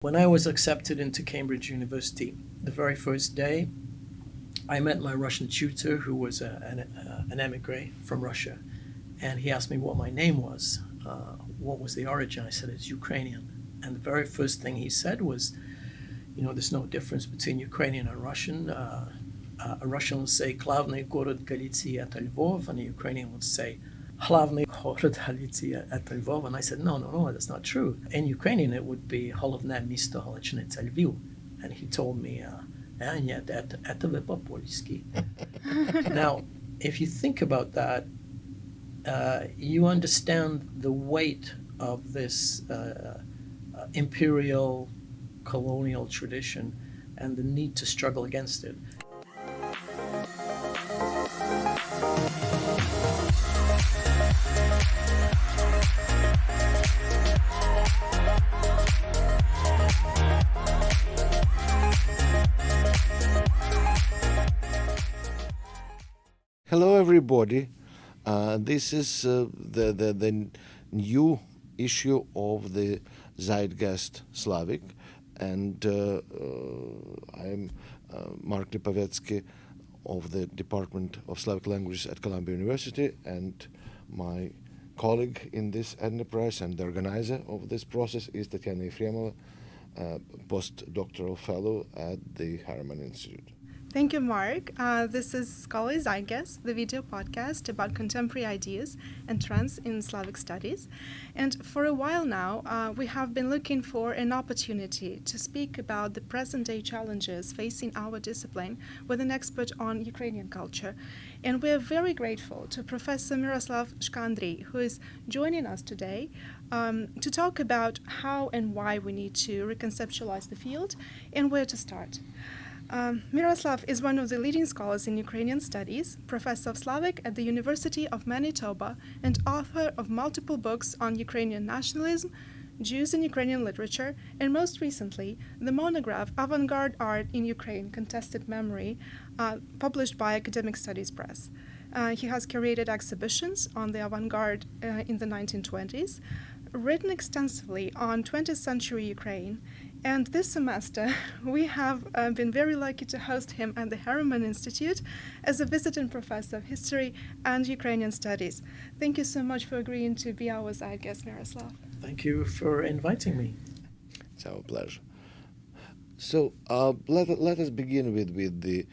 When I was accepted into Cambridge University, the very first day, I met my Russian tutor, who was an emigre from Russia, and he asked me what my name was, what was the origin. I said, it's Ukrainian. And the very first thing he said was, there's no difference between Ukrainian and Russian. A Russian would say, Главный город Галиции это Львов, and a Ukrainian would say, Главный город Галиции это Львов. And I said, no, that's not true. In Ukrainian, it would be Головне місто Галичини це Львів. And he told me, нет, это вы по-польски. Now, if you think about that, you understand the weight of this imperial colonial tradition and the need to struggle against it. Hello, everybody. This is the new issue of the ZEIT GUEST Slavic, and I'm Mark Lipovetsky of the Department of Slavic Languages at Columbia University, and my colleague in this enterprise and the organizer of this process is Tatiana Efremova, postdoctoral fellow at the Harriman Institute. Thank you, Mark. This is Scholary ZEIT GUEST, the video podcast about contemporary ideas and trends in Slavic studies. And for a while now, we have been looking for an opportunity to speak about the present-day challenges facing our discipline with an expert on Ukrainian culture. And we are very grateful to Professor Myroslav Shkandrij, who is joining us today to talk about how and why we need to reconceptualize the field and where to start. Myroslav is one of the leading scholars in Ukrainian studies, professor of Slavic at the University of Manitoba, and author of multiple books on Ukrainian nationalism, Jews in Ukrainian literature, and most recently, the monograph Avant-Garde Art in Ukraine, Contested Memory, published by Academic Studies Press. He has curated exhibitions on the avant-garde in the 1920s, written extensively on 20th century Ukraine, and this semester, we have been very lucky to host him at the Harriman Institute as a visiting professor of history and Ukrainian studies. Thank you so much for agreeing to be our ZEIT guest, Myroslav. Thank you for inviting me. It's our pleasure. So let us begin with the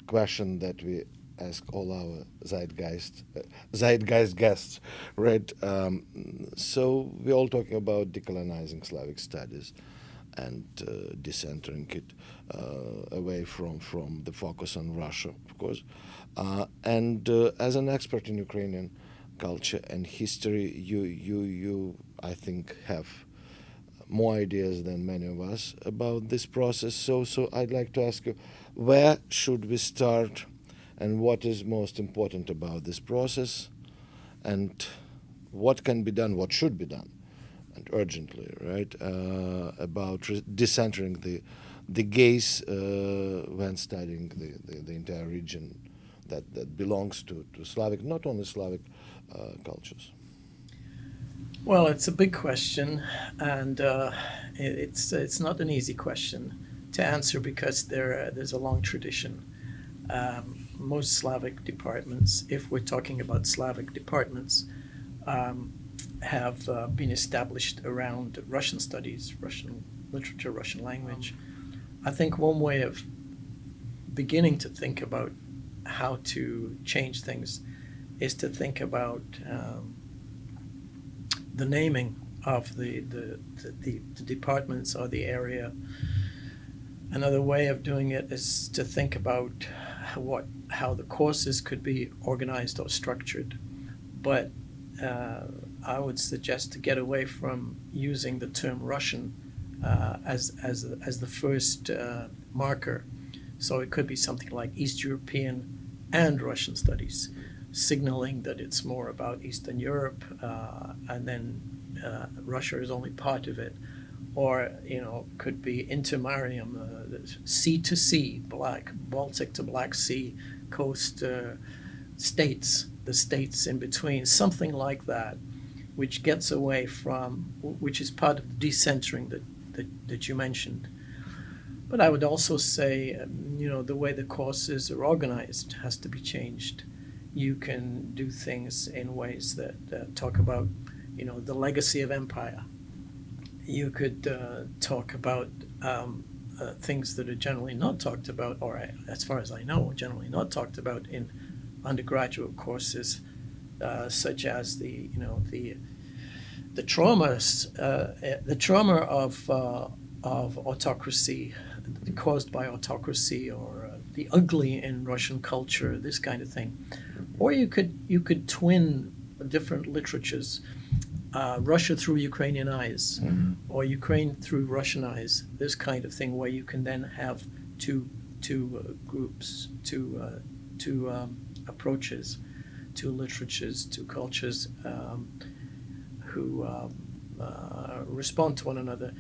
question that we ask all our ZEIT guests, right? So we're all talking about decolonizing Slavic studies and decentering it away from the focus on Russia, of course. And as an expert in Ukrainian culture and history, you I think have more ideas than many of us about this process. So I'd like to ask you, where should we start, and what is most important about this process, and what can be done, what should be done, and urgently, right, about decentering the gaze when studying the entire region that belongs to Slavic, not only Slavic cultures? Well, it's a big question, and it's not an easy question to answer because there's a long tradition. Most Slavic departments, if we're talking about Slavic departments, have been established around Russian studies, Russian literature, Russian language. I think one way of beginning to think about how to change things is to think about the naming of the departments or the area. Another way of doing it is to think about how the courses could be organized or structured. But I would suggest to get away from using the term Russian as the first marker. So it could be something like East European and Russian studies, signaling that it's more about Eastern Europe, and then Russia is only part of it. Or, could be intermareum, sea to sea, Baltic to Black Sea, coast states, the states in between, something like that, which gets away from, which is part of the decentering that you mentioned. But I would also say, the way the courses are organized has to be changed. You can do things in ways that talk about, the legacy of empire. You could talk about things that are generally not talked about, or as far as I know, generally not talked about in undergraduate courses, such as the traumas, the trauma of autocracy caused by autocracy, or the ugly in Russian culture, this kind of thing. Or you could twin different literatures, Russia through Ukrainian eyes, or Ukraine through Russian eyes, this kind of thing, where you can then have two groups, two approaches, two literatures, two cultures who respond to one another.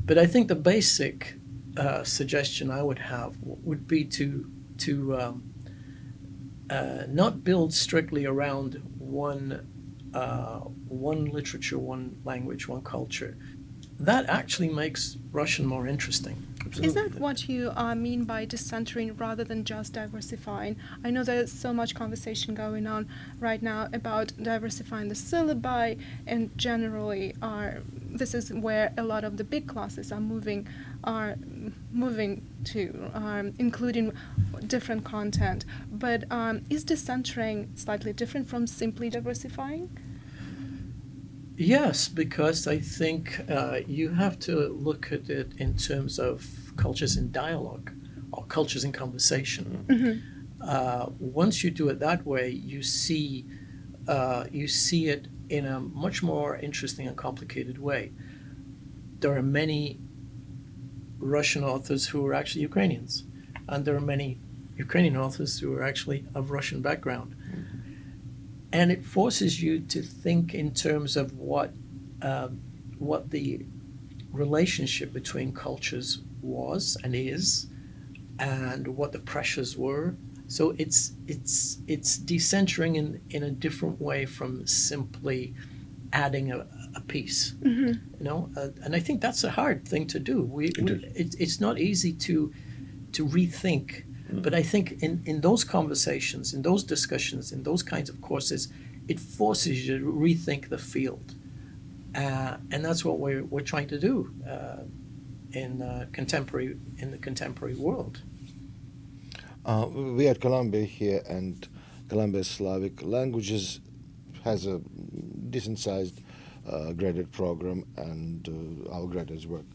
But I think the basic suggestion I would have would be to not build strictly around one literature, one language, one culture. That actually makes Russian more interesting. Is that what you mean by decentering rather than just diversifying? I know there's so much conversation going on right now about diversifying the syllabi, and generally this is where a lot of the big classes are moving to, including different content. But is decentering slightly different from simply diversifying? Yes, because I think you have to look at it in terms of cultures in dialogue or cultures in conversation. Once you do it that way, you see it in a much more interesting and complicated way. There are many Russian authors who are actually Ukrainians, and there are many Ukrainian authors who are actually of Russian background. And it forces you to think in terms of what the relationship between cultures was and is, and what the pressures were. So it's decentering in a different way from simply adding a piece. And I think that's a hard thing to do. It's not easy to rethink. But I think in those conversations, in those discussions, in those kinds of courses, it forces you to rethink the field. And that's what we're trying to do in the contemporary world. We at Columbia here, and Columbia Slavic Languages has a decent-sized graduate program, and our graduates work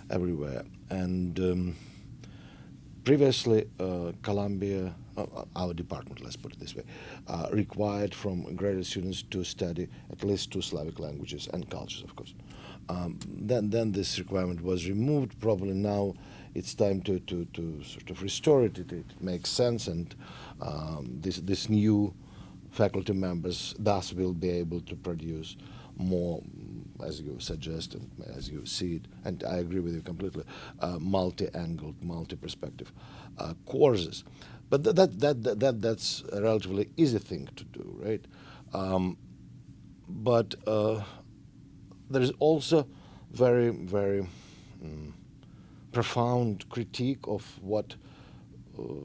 everywhere. And previously, Columbia, our department, let's put it this way, required from graduate students to study at least 2 Slavic languages and cultures, of course. Then this requirement was removed. Probably now it's time to sort of restore it. It makes sense, and this new faculty members thus will be able to produce more, as you suggest and as you see it, and I agree with you completely, multi-angled, multi-perspective courses. But that's a relatively easy thing to do, right? But there is also very, very profound critique of what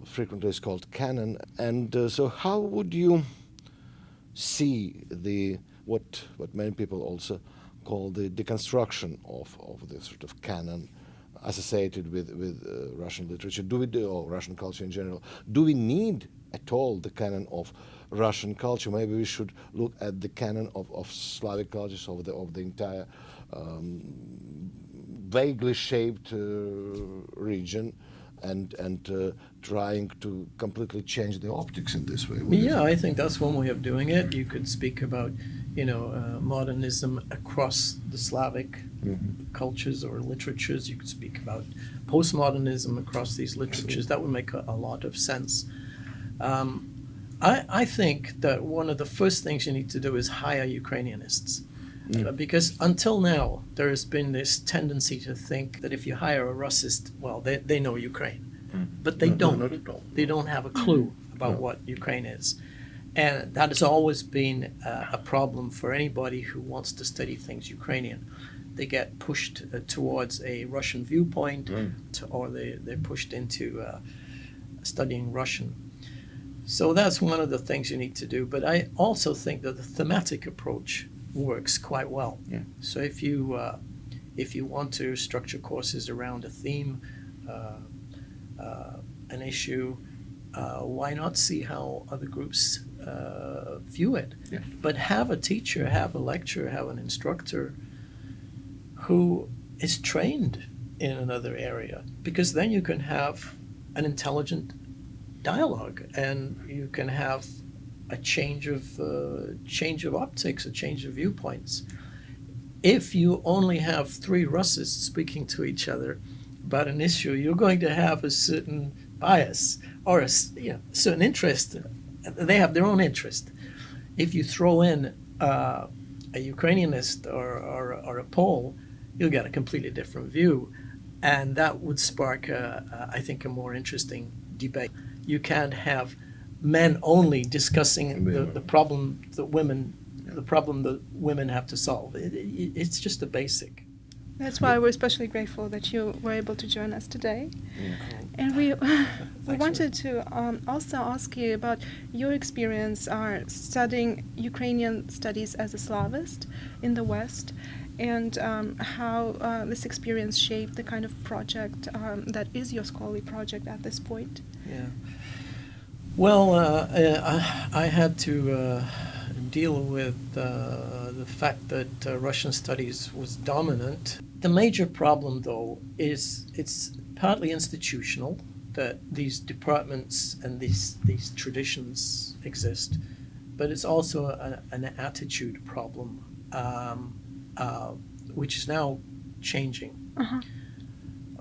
frequently is called canon. And so how would you see what many people also call the deconstruction of the sort of canon associated with Russian literature, or Russian culture in general? Do we need at all the canon of Russian culture? Maybe we should look at the canon of Slavic cultures of the entire vaguely shaped region, and trying to completely change the optics in this way. Yeah, I think that's one way of doing it. You could speak about, modernism across the Slavic cultures or literatures. You could speak about postmodernism across these literatures. That would make a lot of sense. I think that one of the first things you need to do is hire Ukrainianists. Because until now, there has been this tendency to think that if you hire a Russist, well, they know Ukraine. But they don't. Not at all. They don't have a clue about what Ukraine is. And that has always been a problem for anybody who wants to study things Ukrainian. they get pushed towards a Russian viewpoint, or they're pushed into studying Russian. So that's one of the things you need to do. But I also think that the thematic approach works quite well. Yeah. So if you want to structure courses around a theme, an issue, why not see how other groups view it? Yeah. But have a teacher, have a lecturer, have an instructor who is trained in another area, because then you can have an intelligent dialogue, and you can have a change of optics, a change of viewpoints. If you only have three Russes speaking to each other about an issue, you're going to have a certain bias or a certain interest. They have their own interest. If you throw in a Ukrainianist or a Pole, you'll get a completely different view, and that would spark, I think, a more interesting debate. You can't have men only discussing the problem that women have to solve. It's just a basic. That's why we're especially grateful that you were able to join us today. Yeah. And we wanted to also ask you about your experience studying Ukrainian studies as a Slavist in the West, and how this experience shaped the kind of project that is your scholarly project at this point. Yeah. Well, I had to deal with the fact that Russian studies was dominant. The major problem, though, is it's partly institutional, that these departments and these traditions exist, but it's also an attitude problem, which is now changing.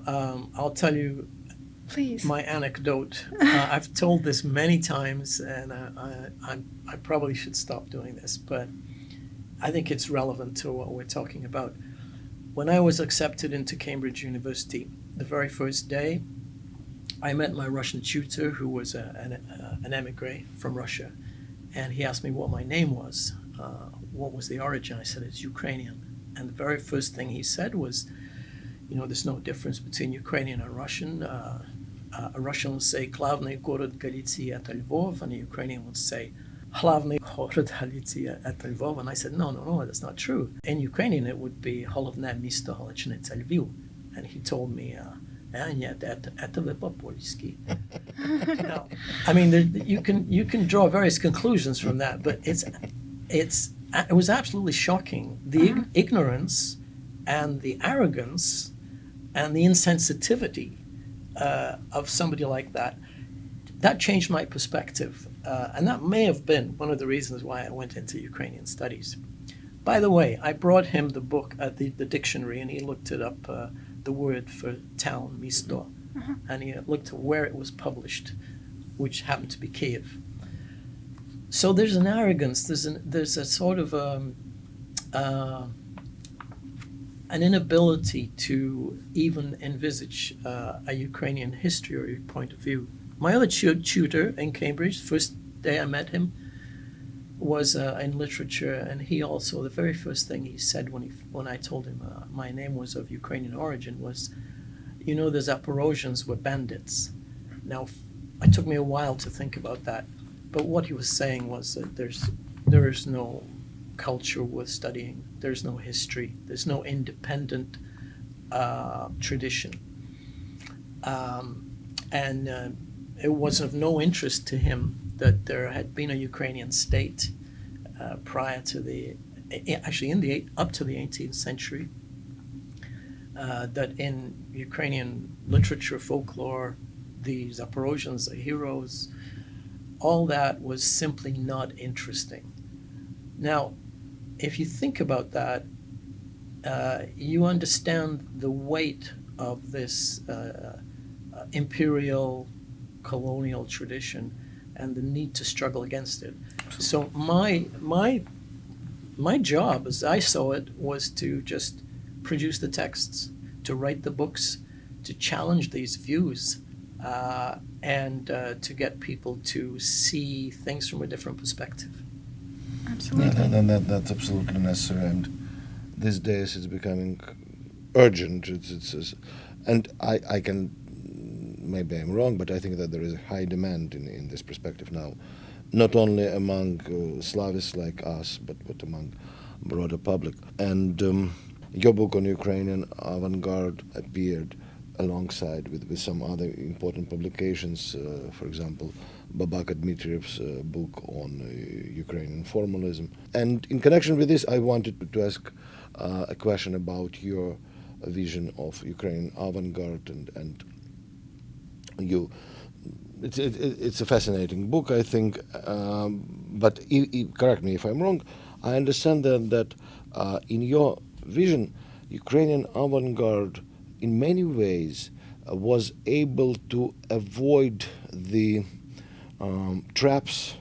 I'll tell you, please, my anecdote. I've told this many times, and I probably should stop doing this, but I think it's relevant to what we're talking about. When I was accepted into Cambridge University, the very first day, I met my Russian tutor, who was an emigre from Russia, and he asked me what my name was, what was the origin. I said, it's Ukrainian. And the very first thing he said was, there's no difference between Ukrainian and Russian. A Russian would say, Главный город Галиции это Львов, and a Ukrainian would say, Главный город Галиции это Львов. And I said, no, that's not true. In Ukrainian, it would be Головне місто Галичини це Львів. And he told me, нет, это вы по-польски. Now, I mean, you can draw various conclusions from that, but it was absolutely shocking. The ignorance and the arrogance and the insensitivity of somebody like that changed my perspective. And that may have been one of the reasons why I went into Ukrainian studies. By the way, I brought him the book, the dictionary, and he looked it up, the word for town, misto, and he looked at where it was published, which happened to be Kiev. So there's an arrogance, there's a sort of an inability to even envisage a Ukrainian history or point of view. My other tutor in Cambridge, first day I met him, was in literature, and he also, the very first thing he said when I told him my name was of Ukrainian origin was, the Zaporozhians were bandits. Now, it took me a while to think about that, but what he was saying was that there is no culture worth studying, there's no history, there's no independent tradition. And it was of no interest to him that there had been a Ukrainian state prior to up to the 18th century, that in Ukrainian literature, folklore, the Zaporozhians, the heroes, all that was simply not interesting. Now, if you think about that, you understand the weight of this imperial colonial tradition and the need to struggle against it. So my job, as I saw it, was to just produce the texts, to write the books, to challenge these views, and to get people to see things from a different perspective. Absolutely. And that's absolutely necessary. And these days it's becoming urgent. And I can, maybe I'm wrong, but I think that there is a high demand in this perspective now, not only among Slavists like us, but among broader public. And your book on Ukrainian avant-garde appeared alongside with some other important publications, for example, Babaka Dmitriev's book on Ukrainian formalism. And in connection with this, I wanted to ask a question about your vision of Ukrainian avant-garde, and you. It's a fascinating book, I think, but correct me if I'm wrong. I understand that in your vision, Ukrainian avant-garde in many ways was able to avoid the traps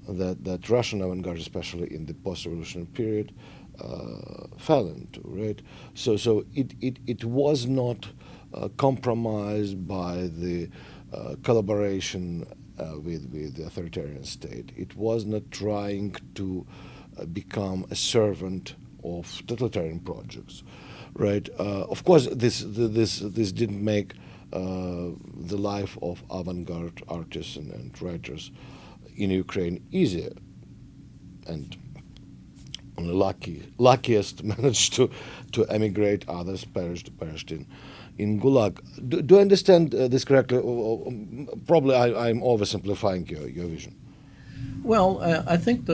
that Russian avant-garde, especially in the post-revolutionary period, fell into, right? So it was not compromised by the collaboration with the authoritarian state. It was not trying to become a servant of totalitarian projects, right? Of course, this didn't make the life of avant-garde artists and writers in Ukraine easier, and only luckiest managed to emigrate. Others perished in Gulag. Do I understand this correctly? Or probably I'm oversimplifying your vision. Well, I think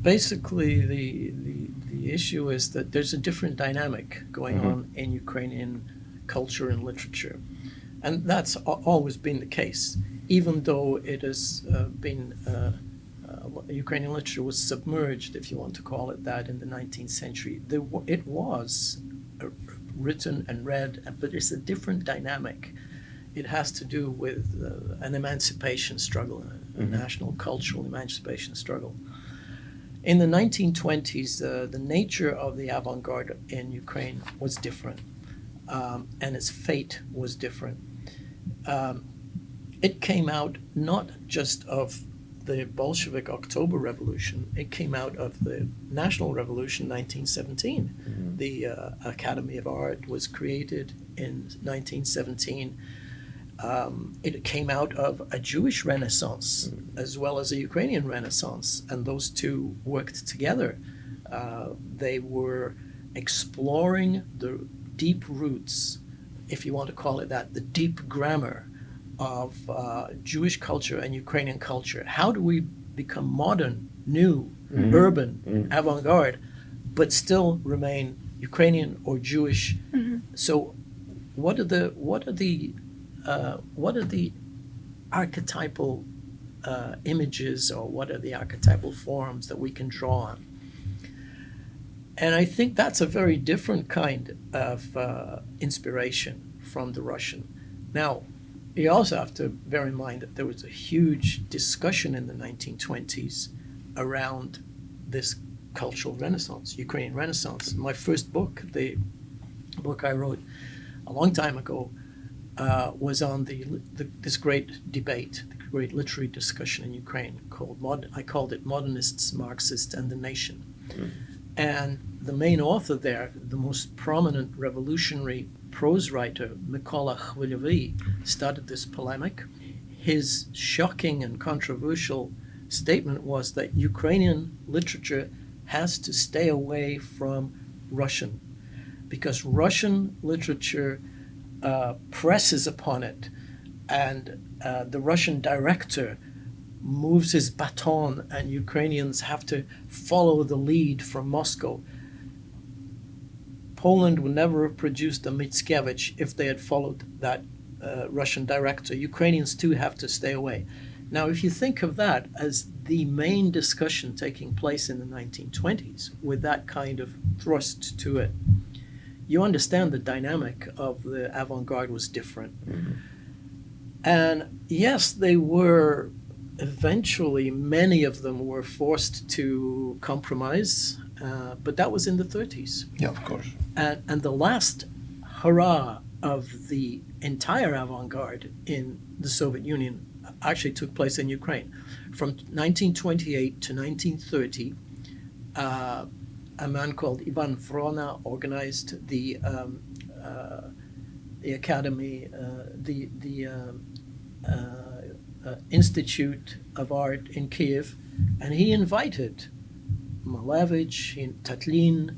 basically the issue is that there's a different dynamic going on in Ukrainian culture and literature, and that's always been the case, even though it has been Ukrainian literature was submerged, if you want to call it that, in the 19th century. It was written and read, but it's a different dynamic. It has to do with an emancipation struggle, a national cultural emancipation struggle. In the 1920s, the nature of the avant-garde in Ukraine was different, and its fate was different. It came out not just of the Bolshevik October Revolution, it came out of the National Revolution 1917. The Academy of Art was created in 1917. It came out of a Jewish Renaissance as well as a Ukrainian Renaissance, and those two worked together. They were exploring the deep roots, if you want to call it that, the deep grammar of Jewish culture and Ukrainian culture. How do we become modern, new, urban, avant-garde, but still remain Ukrainian or Jewish? So, what are the archetypal images, or what are the archetypal forms that we can draw on? And I think that's a very different kind of inspiration from the Russian. Now, you also have to bear in mind that there was a huge discussion in the 1920s around this cultural renaissance, Ukrainian Renaissance. My first book, the book I wrote a long time ago, was on this great debate, the great literary discussion in Ukraine I called it Modernists, Marxists, and the Nation. And the main author there, the most prominent revolutionary prose writer, Mykola Khvylyovy, started this polemic. His shocking and controversial statement was that Ukrainian literature has to stay away from Russian, because Russian literature presses upon it, and the Russian director moves his baton, and Ukrainians have to follow the lead from Moscow. Poland would never have produced a Mickiewicz if they had followed that Russian director. Ukrainians too have to stay away. Now, if you think of that as the main discussion taking place in the 1920s, with that kind of thrust to it, you understand the dynamic of the avant-garde was different. And yes, they were eventually, many of them were forced to compromise, but that was in the 30s. Yeah, of course. And the last hurrah of the entire avant-garde in the Soviet Union actually took place in Ukraine. From 1928 to 1930, a man called Ivan Vrona organized the academy, Institute of Art in Kiev, and he invited Malevich, Tatlin,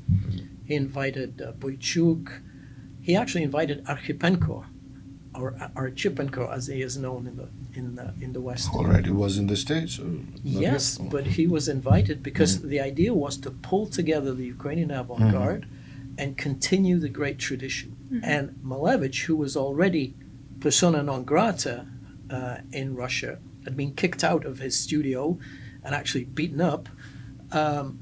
he invited Boychuk. He actually invited Archipenko, or Archipenko, as he is known in the West. Already was in the States? Or not Yes, yet? but he was invited because the idea was to pull together the Ukrainian avant-garde and continue the great tradition. And Malevich, who was already persona non grata in Russia, had been kicked out of his studio and actually beaten up, found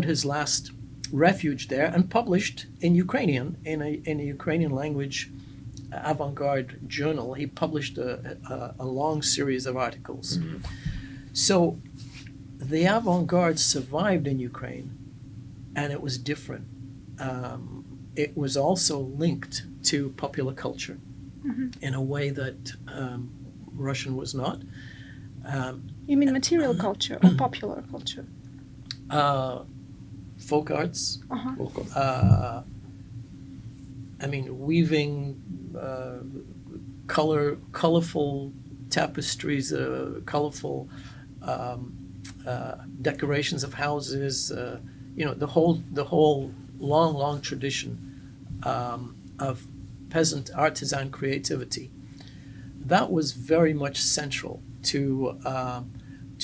his last refuge there and published in Ukrainian, in a Ukrainian language avant-garde journal. He published a long series of articles. So the avant-garde survived in Ukraine, and it was different. It was also linked to popular culture in a way that Russian was not. You mean material culture or popular culture? Folk arts. Uh-huh. Weaving, colorful tapestries, colorful decorations of houses. The whole long tradition of peasant artisan creativity. That was very much central to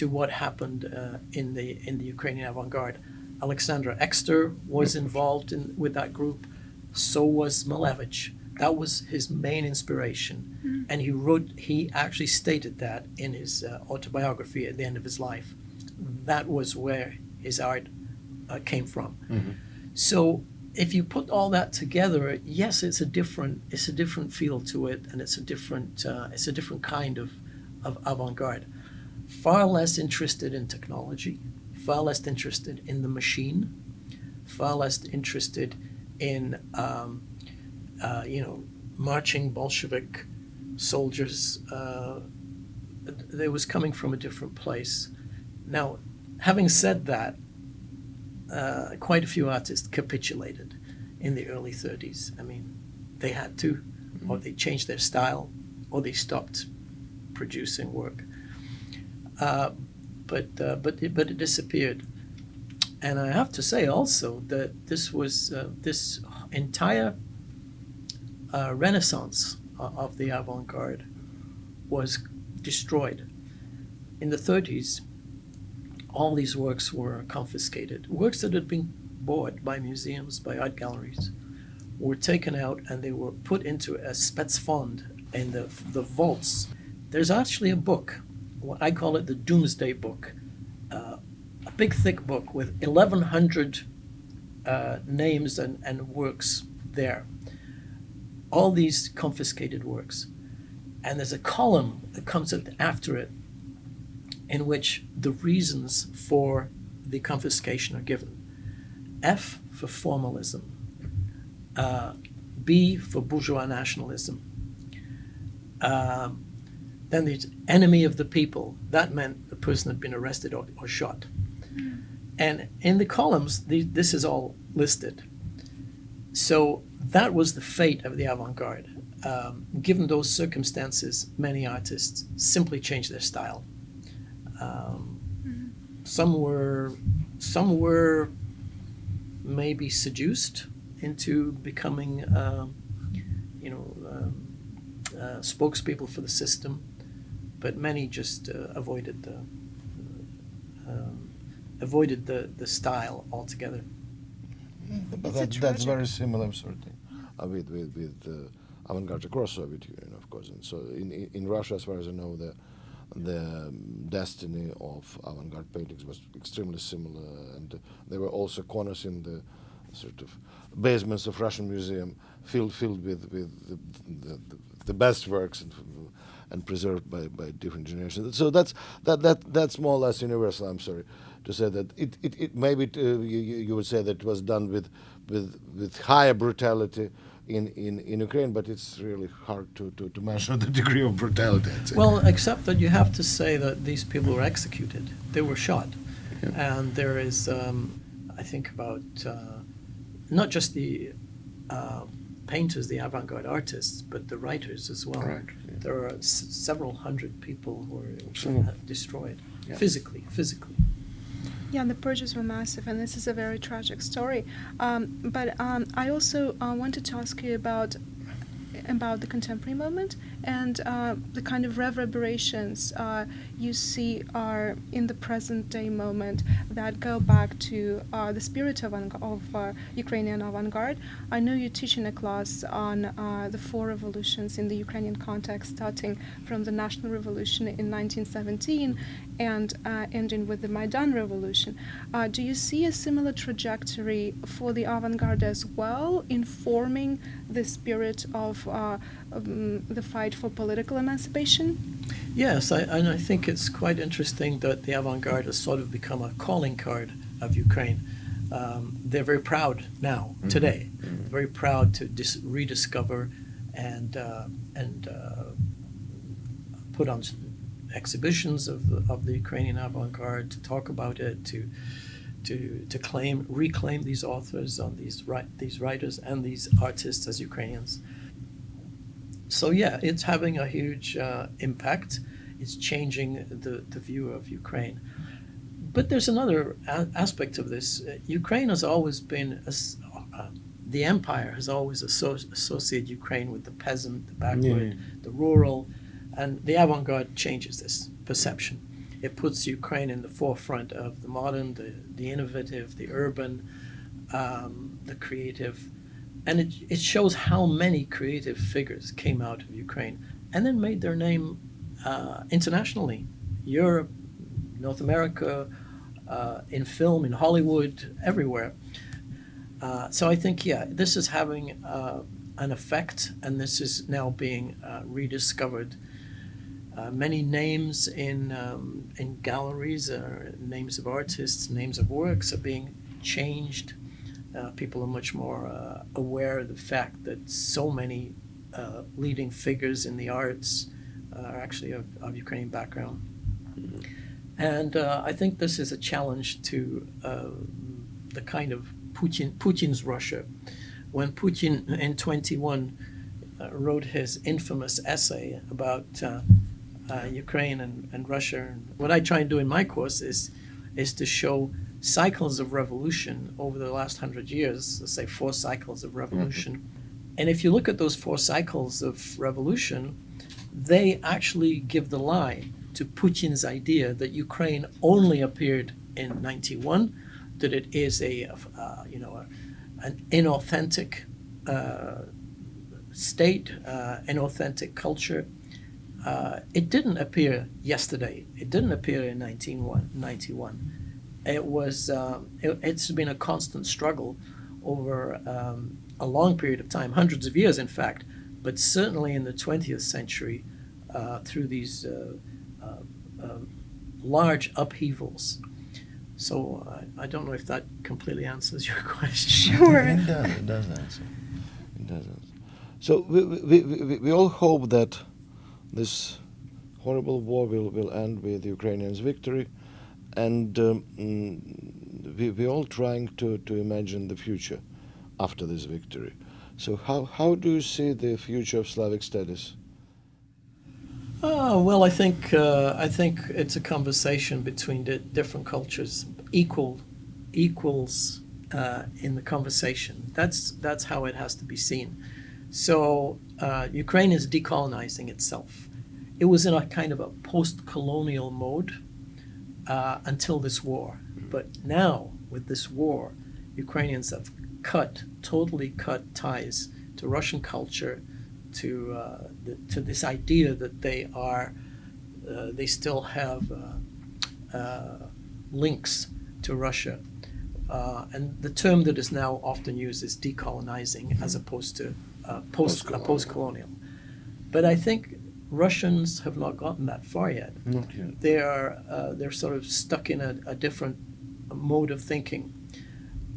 what happened in the Ukrainian avant-garde. Alexander Exter was involved with that group. So was Malevich. That was his main inspiration, and he actually stated that in his autobiography at the end of his life. That was where his art came from. So if you put all that together, yes, it's a different feel to it, and it's a different kind of avant-garde. Far less interested in technology, far less interested in the machine, far less interested in marching Bolshevik soldiers. They was coming from a different place. Now, having said that, quite a few artists capitulated in the early 30s. They had to, or they changed their style, or they stopped producing work. But it disappeared. And I have to say also that this entire renaissance of the avant-garde was destroyed. In the 30s, all these works were confiscated. Works that had been bought by museums, by art galleries, were taken out and they were put into a spetsfond in the vaults. There's actually a book, I call it the Doomsday Book, a big thick book with 1,100 names and works there. All these confiscated works. And there's a column that comes after it in which the reasons for the confiscation are given. F for formalism, B for bourgeois nationalism. Then there's enemy of the people. That meant the person had been arrested or shot. And in the columns, this is all listed. So that was the fate of the avant-garde. Given those circumstances, many artists simply changed their style. Some were maybe seduced into becoming, spokespeople for the system, but many just avoided the style altogether. But that's very similar sort of thing with avant-garde across Soviet Union, of course. And so in Russia, as far as I know, the destiny of avant-garde paintings was extremely similar, and there were also corners in the sort of basements of Russian museum filled with the best works and preserved by different generations. So that's more or less universal. I'm sorry to say that it maybe you would say that it was done with higher brutality in Ukraine, but it's really hard to measure the degree of brutality, I'd say. Well, except that you have to say that these people were executed. They were shot. Yeah. And there is I think about not just the painters, the avant-garde artists, but the writers as well. Right, yeah. There are several hundred people who were destroyed Yeah. physically. Yeah, the purges were massive, and this is a very tragic story. But I also wanted to ask you about the contemporary moment and the kind of reverberations you see are in the present day moment that go back to the spirit of Ukrainian avant-garde. I know you teach in a class on the four revolutions in the Ukrainian context, starting from the National Revolution in 1917 and ending with the Maidan Revolution. Do you see a similar trajectory for the avant-garde as well, informing the spirit of the fight for political emancipation? Yes, and I think it's quite interesting that the avant-garde has sort of become a calling card of Ukraine. They're very proud now, today, very proud to rediscover and put on exhibitions of the Ukrainian avant-garde, to talk about it, to reclaim these authors, on these writers and these artists as Ukrainians. So yeah, it's having a huge impact. It's changing the view of Ukraine. But there's another aspect of this. Ukraine has always been, the empire has always associated Ukraine with the peasant, the backward, the rural, and the avant-garde changes this perception. It puts Ukraine in the forefront of the modern, the innovative, the urban, the creative. And it shows how many creative figures came out of Ukraine and then made their name internationally. Europe, North America, in film, in Hollywood, everywhere. So I think, this is having an effect, and this is now being rediscovered. Many names in galleries, names of artists, names of works are being changed. People are much more aware of the fact that so many leading figures in the arts are actually of Ukrainian background. And I think this is a challenge to the kind of Putin's Russia. When Putin in 21 wrote his infamous essay about Ukraine and Russia, what I try and do in my course is to show cycles of revolution over the last 100 years, let's say 4 cycles of revolution. And if you look at those 4 cycles of revolution, they actually give the lie to Putin's idea that Ukraine only appeared in 91, that it is an inauthentic state, inauthentic culture. It didn't appear yesterday. It didn't appear in 1991. It was. It's been a constant struggle over a long period of time, hundreds of years, in fact. But certainly in the 20th century, through these large upheavals. So I don't know if that completely answers your question. Sure. It does answer. It does answer. So we all hope that this horrible war will end with Ukrainians' victory, and we're all trying to imagine the future after this victory. So how do you see the future of Slavic studies? Oh, well, I think it's a conversation between the different cultures, equals in the conversation. That's how it has to be seen. So Ukraine is decolonizing itself. It was in a kind of a post-colonial mode until this war. But now, with this war, Ukrainians have totally cut ties to Russian culture, to this idea that they still have links to Russia. And the term that is now often used is decolonizing as opposed to post-colonial. But I think Russians have not gotten that far yet. Not yet. They're sort of stuck in a different mode of thinking.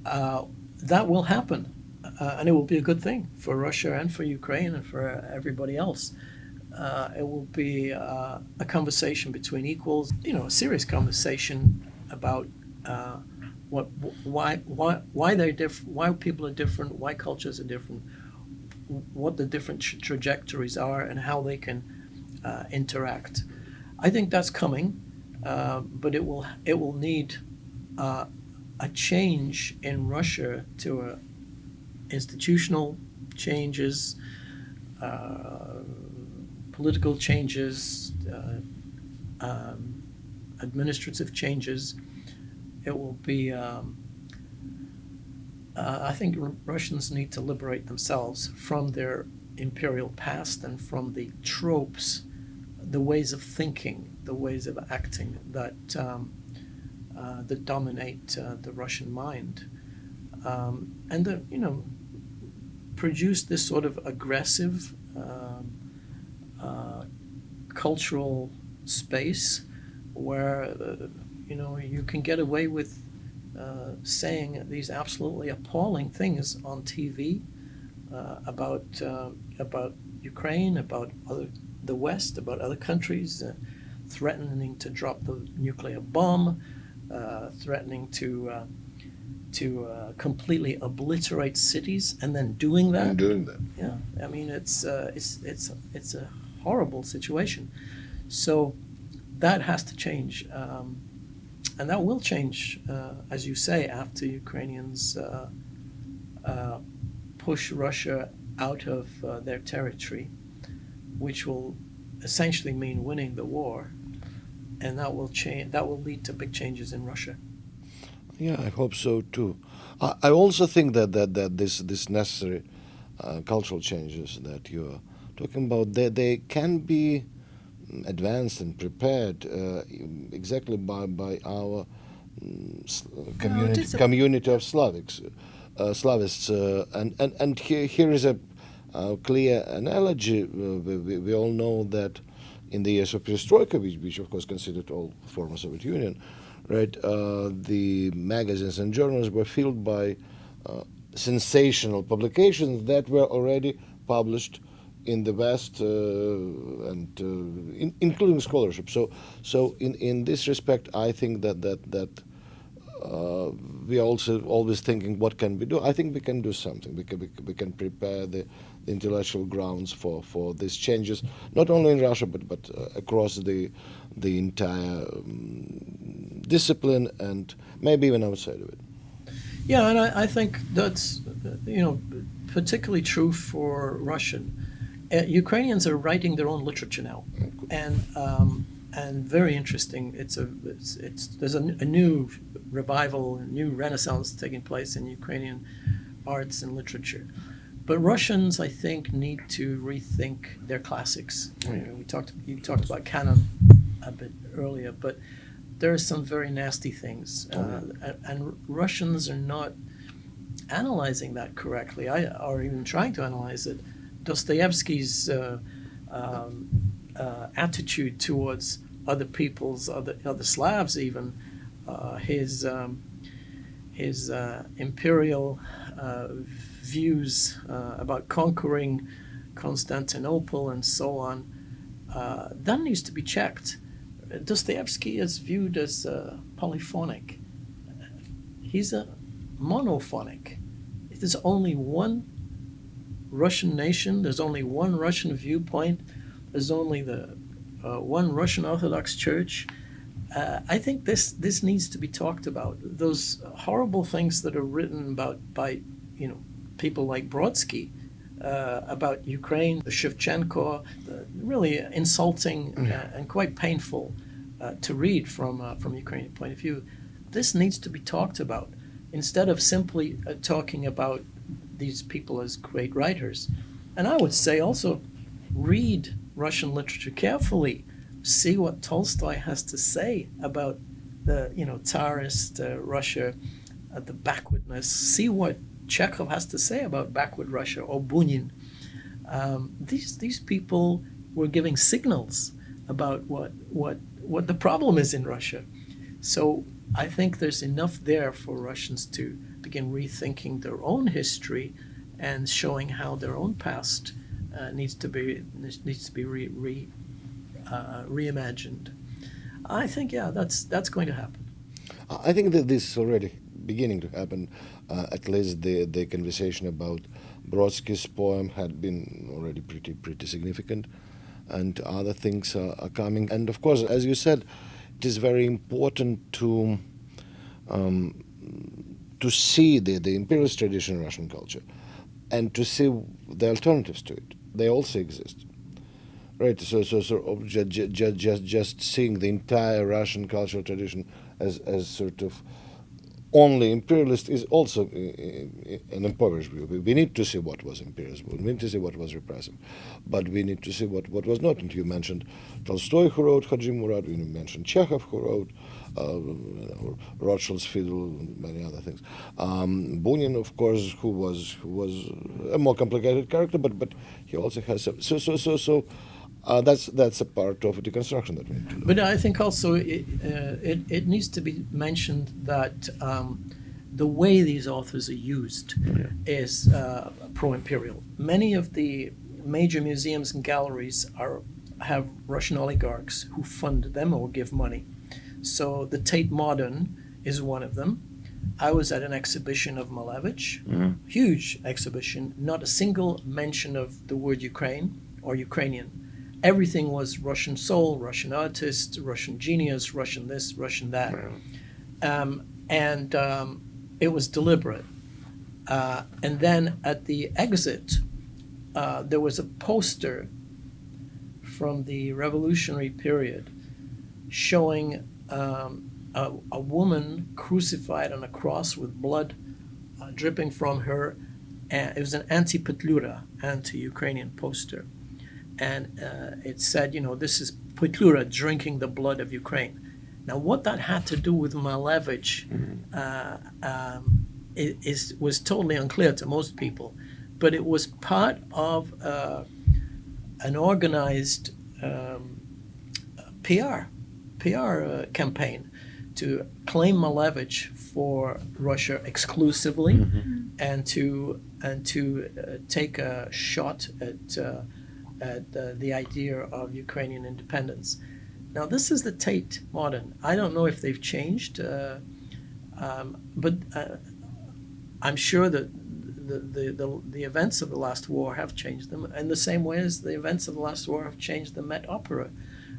That will happen, and it will be a good thing for Russia and for Ukraine and for everybody else. It will be a conversation between equals, a serious conversation about why they're different, why people are different, why cultures are different, what the different trajectories are, and how they can interact. I think that's coming, but it will need a change in Russia to institutional changes, political changes, administrative changes. It will be. I think Russians need to liberate themselves from their imperial past and from the tropes, the ways of thinking, the ways of acting that that dominate the Russian mind, and that produce this sort of aggressive cultural space where you can get away with saying these absolutely appalling things on TV about Ukraine, about the West, about other countries, threatening to drop the nuclear bomb, threatening to completely obliterate cities, and then doing that. Yeah, I mean it's a horrible situation. So that has to change. And that will change, as you say, after Ukrainians push Russia out of their territory, which will essentially mean winning the war, and that will change. That will lead to big changes in Russia. Yeah, I hope so too. I also think that this necessary cultural changes that you're talking about, they can be advanced and prepared exactly by our community of Slavics, Slavists, and here is a clear analogy. We all know that in the years of Perestroika, which of course considered all former Soviet Union, right? The magazines and journals were filled by sensational publications that were already published in the West, and including scholarship. So in this respect, I think that we are also always thinking, what can we do? I think we can do something. We can prepare the intellectual grounds for these changes, not only in Russia but across the entire discipline, and maybe even outside of it. Yeah, and I think that's particularly true for Russian. Ukrainians are writing their own literature now, and very interesting. There's a new revival, a new renaissance taking place in Ukrainian arts and literature. But Russians, I think, need to rethink their classics. You talked about canon a bit earlier, but there are some very nasty things, and Russians are not analyzing that correctly, or even trying to analyze it. Dostoevsky's attitude towards other peoples, other Slavs, even his imperial views about conquering Constantinople and so on, that needs to be checked. Dostoevsky is viewed as polyphonic. He's a monophonic. There's only one Russian nation. There's only one Russian viewpoint. There's only the one Russian Orthodox Church. I think this needs to be talked about. Those horrible things that are written by people like Brodsky about Ukraine, the Shevchenko, really insulting and quite painful to read from Ukrainian point of view. This needs to be talked about instead of simply talking about these people as great writers. And I would say also read Russian literature carefully. See what Tolstoy has to say about the Tsarist Russia, the backwardness. See what Chekhov has to say about backward Russia, or Bunin. These people were giving signals about what the problem is in Russia. So I think there's enough there for Russians to begin rethinking their own history and showing how their own past needs to be reimagined. I think that's going to happen. I think that this is already beginning to happen. At least the conversation about Brodsky's poem had been already pretty significant, and other things are coming. And of course, as you said, it is very important to see the imperialist tradition in Russian culture, and to see the alternatives to it. They also exist. Right, so just seeing the entire Russian cultural tradition as sort of only imperialist is also an impoverished view. We need to see what was imperialism, we need to see what was repressive, but we need to see what was not. And you mentioned Tolstoy, who wrote Haji Murad, you mentioned Chekhov, who wrote Rothschild's Fiddle, and many other things. Bunin, of course, who was a more complicated character, but he also has some. That's a part of deconstruction that we need to do. But I think also it needs to be mentioned that the way these authors are used is pro-imperial. Many of the major museums and galleries have Russian oligarchs who fund them or give money. So the Tate Modern is one of them. I was at an exhibition of Malevich, huge exhibition, not a single mention of the word Ukraine or Ukrainian. Everything was Russian soul, Russian artist, Russian genius, Russian this, Russian that. It was deliberate. And then at the exit, there was a poster from the revolutionary period showing a woman crucified on a cross with blood dripping from her. It was an anti-Petlura, anti-Ukrainian poster. And it said, this is Petlura drinking the blood of Ukraine. Now, what that had to do with Malevich was totally unclear to most people, but it was part of an organized PR campaign to claim Malevich for Russia exclusively, and to take a shot at the idea of Ukrainian independence. Now, this is the Tate Modern. I don't know if they've changed, but I'm sure that the events of the last war have changed them, in the same way as the events of the last war have changed the Met Opera.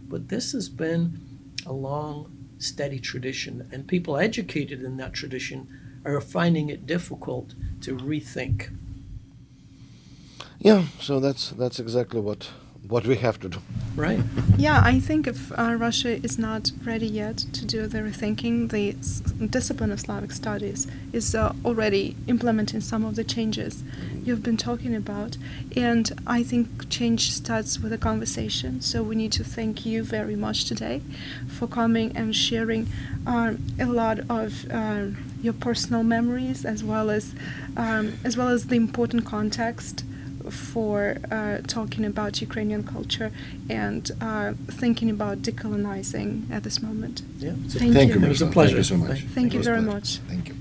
But this has been a long, steady tradition, and people educated in that tradition are finding it difficult to rethink. Yeah, so that's exactly what we have to do. Right. Yeah, I think if Russia is not ready yet to do the rethinking, the discipline of Slavic Studies is already implementing some of the changes you've been talking about. And I think change starts with a conversation. So we need to thank you very much today for coming and sharing a lot of your personal memories, as well as the important context for talking about Ukrainian culture and thinking about decolonizing at this moment. Yeah. Thank you. It was a pleasure. Thank you so much. Thank you very much. Thank you.